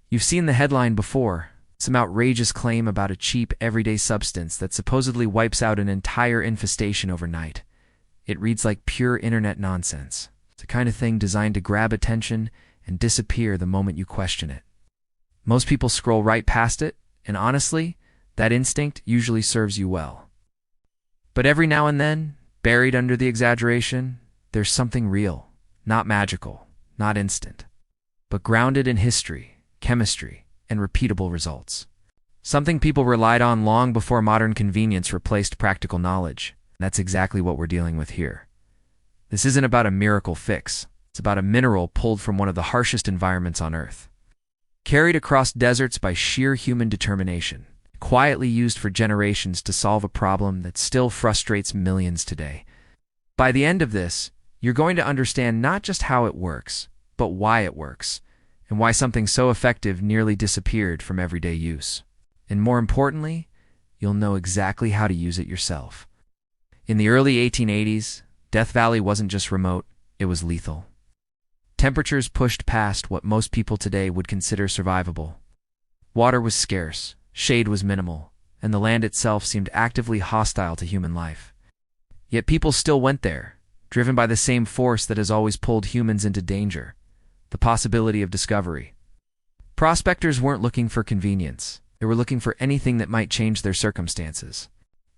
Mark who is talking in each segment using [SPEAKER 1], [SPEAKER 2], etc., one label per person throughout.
[SPEAKER 1] You've seen the headline before, some outrageous claim about a cheap, everyday substance that supposedly wipes out an entire infestation overnight. It reads like pure internet nonsense. It's the kind of thing designed to grab attention and disappear the moment you question it. Most people scroll right past it, and honestly, that instinct usually serves you well. But every now and then, buried under the exaggeration, there's something real, not magical, not instant, but grounded in history, chemistry, and repeatable results. Something people relied on long before modern convenience replaced practical knowledge. That's exactly what we're dealing with here. This isn't about a miracle fix. It's about a mineral pulled from one of the harshest environments on Earth. Carried across deserts by sheer human determination, quietly used for generations to solve a problem that still frustrates millions today. By the end of this, you're going to understand not just how it works, but why it works, and why something so effective nearly disappeared from everyday use. And more importantly, you'll know exactly how to use it yourself. In the early 1880s, Death Valley wasn't just remote, it was lethal. Temperatures pushed past what most people today would consider survivable. Water was scarce, shade was minimal, and the land itself seemed actively hostile to human life. Yet people still went there, driven by the same force that has always pulled humans into danger: the possibility of discovery. Prospectors weren't looking for convenience. They were looking for anything that might change their circumstances.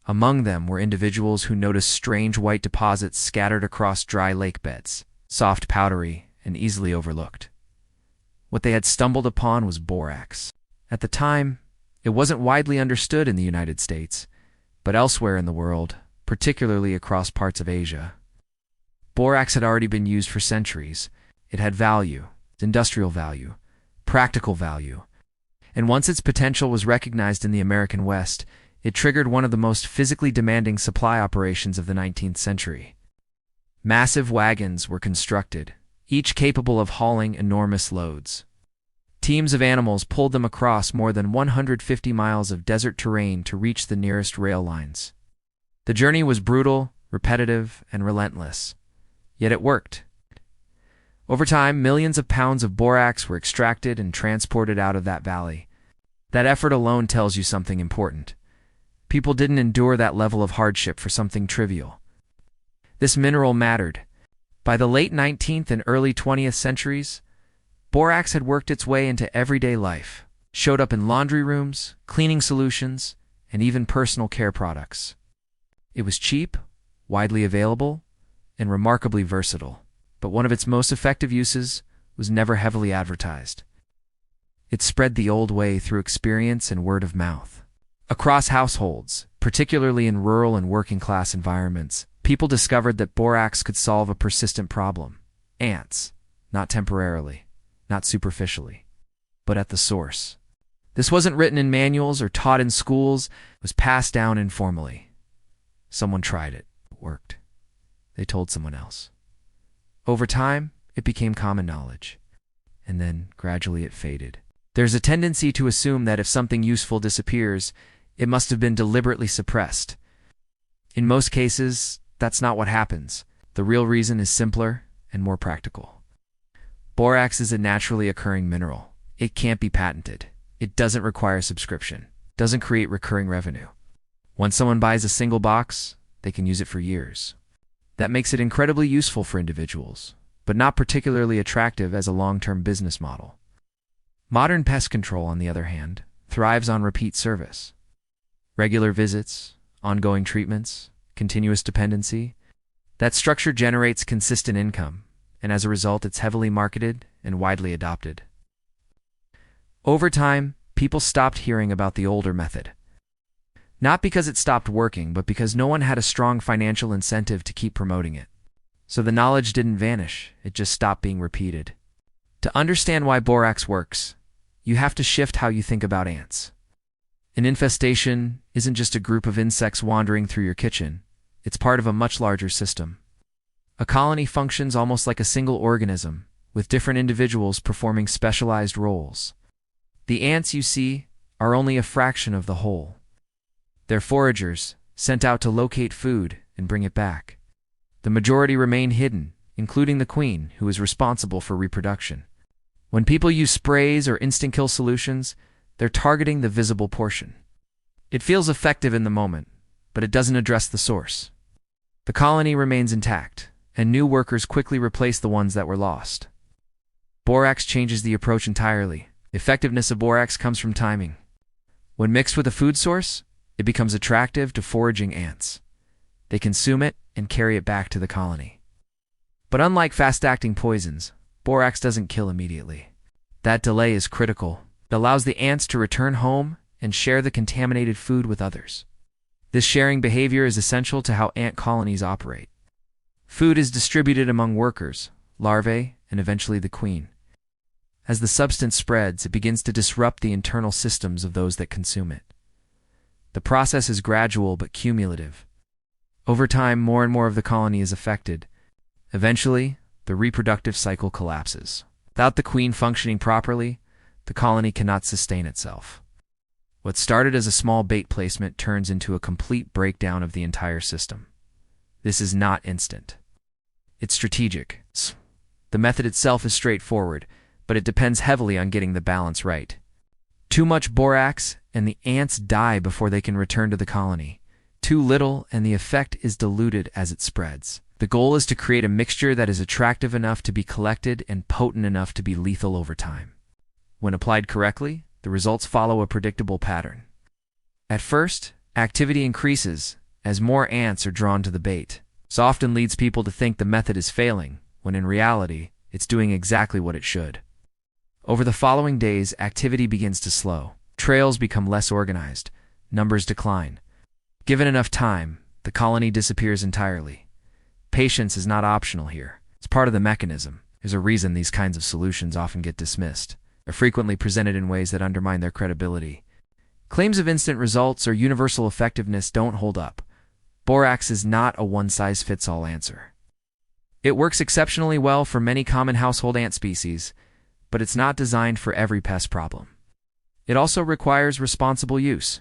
[SPEAKER 1] Among them were individuals who noticed strange white deposits scattered across dry lake beds, soft, powdery, and easily overlooked. What they had stumbled upon was borax. At the time, it wasn't widely understood in the United States, but elsewhere in the world, particularly across parts of Asia. Borax had already been used for centuries. It had value, industrial value, practical value, and once its potential was recognized in the American West, it triggered one of the most physically demanding supply operations of the 19th century. Massive wagons were constructed, each capable of hauling enormous loads. Teams of animals pulled them across more than 150 miles of desert terrain to reach the nearest rail lines. The journey was brutal, repetitive, and relentless. Yet it worked. Over time, millions of pounds of borax were extracted and transported out of that valley. That effort alone tells you something important. People didn't endure that level of hardship for something trivial. This mineral mattered. By the late 19th and early 20th centuries, borax had worked its way into everyday life, showed up in laundry rooms, cleaning solutions, and even personal care products. It was cheap, widely available, and remarkably versatile, but one of its most effective uses was never heavily advertised. It spread the old way through experience and word of mouth. Across households, particularly in rural and working-class environments, people discovered that borax could solve a persistent problem: ants, not temporarily, not superficially, but at the source. This wasn't written in manuals or taught in schools, it was passed down informally. Someone tried it. It worked. They told someone else. Over time, it became common knowledge, and then gradually it faded. There's a tendency to assume that if something useful disappears, it must have been deliberately suppressed. In most cases, that's not what happens. The real reason is simpler and more practical. Borax is a naturally occurring mineral. It can't be patented. It doesn't require subscription. Doesn't create recurring revenue. Once someone buys a single box, they can use it for years. That makes it incredibly useful for individuals, but not particularly attractive as a long-term business model. Modern pest control, on the other hand, thrives on repeat service. Regular visits, ongoing treatments, continuous dependency. That structure generates consistent income, and as a result, it's heavily marketed and widely adopted. Over time, people stopped hearing about the older method. Not because it stopped working, but because no one had a strong financial incentive to keep promoting it. So the knowledge didn't vanish, it just stopped being repeated. To understand why borax works, you have to shift how you think about ants. An infestation isn't just a group of insects wandering through your kitchen. It's part of a much larger system. A colony functions almost like a single organism, with different individuals performing specialized roles. The ants you see are only a fraction of the whole. They're foragers, sent out to locate food and bring it back. The majority remain hidden, including the queen, who is responsible for reproduction. When people use sprays or instant kill solutions, they're targeting the visible portion. It feels effective in the moment, but it doesn't address the source. The colony remains intact, and new workers quickly replace the ones that were lost. Borax changes the approach entirely. The effectiveness of borax comes from timing. When mixed with a food source, it becomes attractive to foraging ants. They consume it and carry it back to the colony. But unlike fast-acting poisons, borax doesn't kill immediately. That delay is critical. It allows the ants to return home and share the contaminated food with others. This sharing behavior is essential to how ant colonies operate. Food is distributed among workers, larvae, and eventually the queen. As the substance spreads, it begins to disrupt the internal systems of those that consume it. The process is gradual but cumulative. Over time, more and more of the colony is affected. Eventually, the reproductive cycle collapses. Without the queen functioning properly, the colony cannot sustain itself. What started as a small bait placement turns into a complete breakdown of the entire system. This is not instant. It's strategic. The method itself is straightforward, but it depends heavily on getting the balance right. Too much borax, and the ants die before they can return to the colony. Too little, and the effect is diluted as it spreads. The goal is to create a mixture that is attractive enough to be collected and potent enough to be lethal over time. When applied correctly, the results follow a predictable pattern. At first, activity increases as more ants are drawn to the bait. This often leads people to think the method is failing, when in reality, it's doing exactly what it should. Over the following days, activity begins to slow. Trails become less organized. Numbers decline. Given enough time, the colony disappears entirely. Patience is not optional here. It's part of the mechanism. There's a reason these kinds of solutions often get dismissed. They're frequently presented in ways that undermine their credibility. Claims of instant results or universal effectiveness don't hold up. Borax is not a one-size-fits-all answer. It works exceptionally well for many common household ant species, but it's not designed for every pest problem. It also requires responsible use.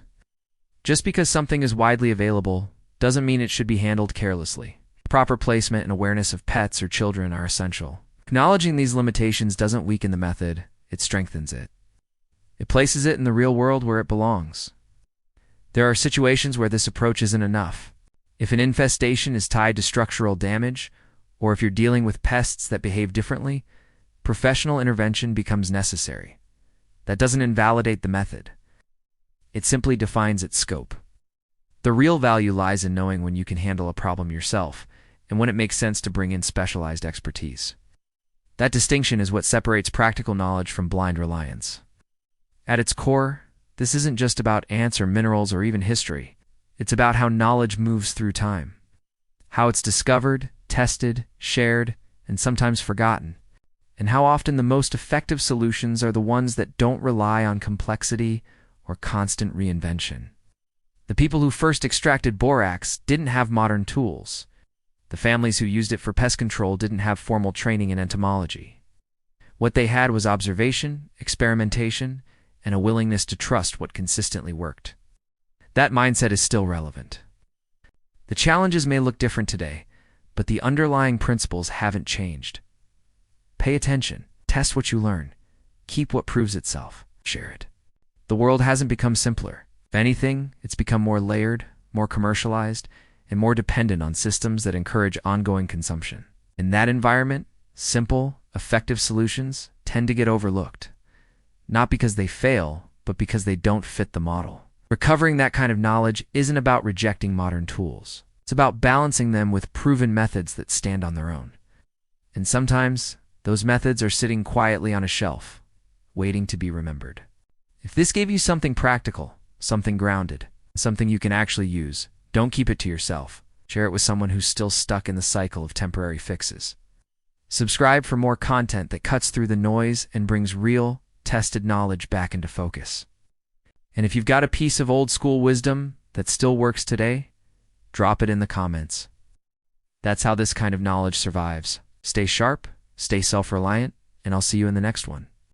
[SPEAKER 1] Just because something is widely available doesn't mean it should be handled carelessly. Proper placement and awareness of pets or children are essential. Acknowledging these limitations doesn't weaken the method, it strengthens it. It places it in the real world where it belongs. There are situations where this approach isn't enough. If an infestation is tied to structural damage, or if you're dealing with pests that behave differently, professional intervention becomes necessary. That doesn't invalidate the method. It simply defines its scope. The real value lies in knowing when you can handle a problem yourself, and when it makes sense to bring in specialized expertise. That distinction is what separates practical knowledge from blind reliance. At its core, this isn't just about ants or minerals or even history. It's about how knowledge moves through time, how it's discovered, tested, shared, and sometimes forgotten, and how often the most effective solutions are the ones that don't rely on complexity or constant reinvention. The people who first extracted borax didn't have modern tools. The families who used it for pest control didn't have formal training in entomology. What they had was observation, experimentation, and a willingness to trust what consistently worked. That mindset is still relevant. The challenges may look different today, but the underlying principles haven't changed. Pay attention, test what you learn, keep what proves itself, share it. The world hasn't become simpler. If anything, it's become more layered, more commercialized, and more dependent on systems that encourage ongoing consumption. In that environment, simple, effective solutions tend to get overlooked. Not because they fail, but because they don't fit the model. Recovering that kind of knowledge isn't about rejecting modern tools. It's about balancing them with proven methods that stand on their own. And sometimes, those methods are sitting quietly on a shelf, waiting to be remembered. If this gave you something practical, something grounded, something you can actually use, don't keep it to yourself. Share it with someone who's still stuck in the cycle of temporary fixes. Subscribe for more content that cuts through the noise and brings real, tested knowledge back into focus. And if you've got a piece of old school wisdom that still works today, drop it in the comments. That's how this kind of knowledge survives. Stay sharp, stay self-reliant, and I'll see you in the next one.